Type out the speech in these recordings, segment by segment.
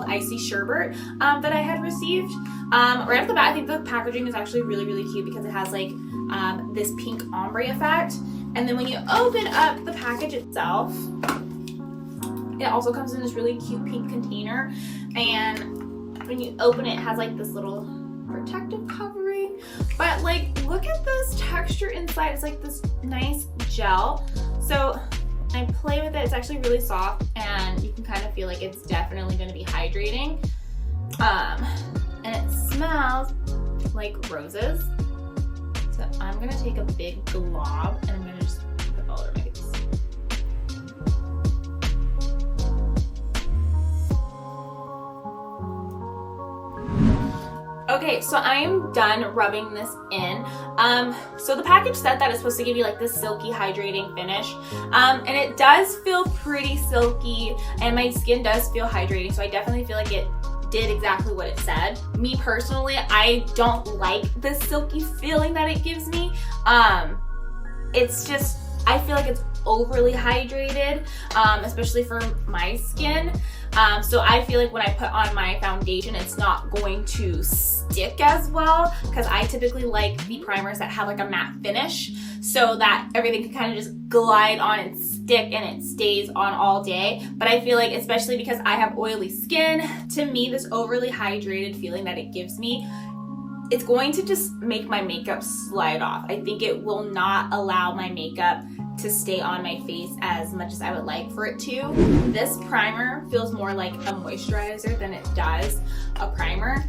Icy Sherbet that I had received. Right off the bat, I think the packaging is actually really cute because it has like this pink ombre effect. And then when you open up the package itself, it also comes in this really cute pink container. And when you open it, it has like this little protective covering. But like, look at this texture inside. It's like this nice gel. So I play with it. It's actually really soft, and you can kind of feel like it's definitely going to be hydrating. And it smells like roses. So I'm going to take a big glob and I'm going to just put it all over my face. Okay, so I'm done rubbing this in. So the package said that it's supposed to give you like this silky hydrating finish. And it does feel pretty silky, and my skin does feel hydrating, so I definitely feel like it did exactly what it said. Me personally, I don't like the silky feeling that it gives me. It's just, I feel like it's overly hydrated, especially for my skin. So I feel like when I put on my foundation, it's not going to stick as well, because I typically like the primers that have like a matte finish so that everything can kind of just glide on and stick and it stays on all day. But I feel like, especially because I have oily skin, to me, this overly hydrated feeling that it gives me, it's going to just make my makeup slide off. I think it will not allow my makeup to stay on my face as much as I would like for it to. This primer feels more like a moisturizer than it does a primer.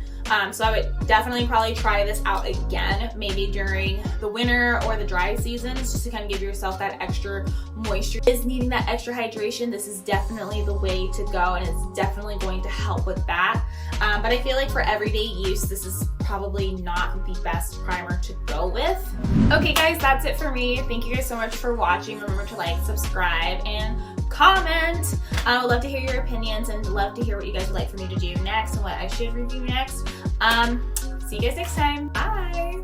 So I would definitely probably try this out again, maybe during the winter or the dry seasons, just to kind of give yourself that extra moisture. Is needing that extra hydration, this is definitely the way to go, and it's definitely going to help with that. But I feel like for everyday use, this is probably not the best primer to go with. Okay guys, that's it for me. Thank you guys so much for watching. Remember to like, subscribe, and comment. I would love to hear your opinions and love to hear what you guys would like for me to do next and what I should review next. See you guys next time. Bye.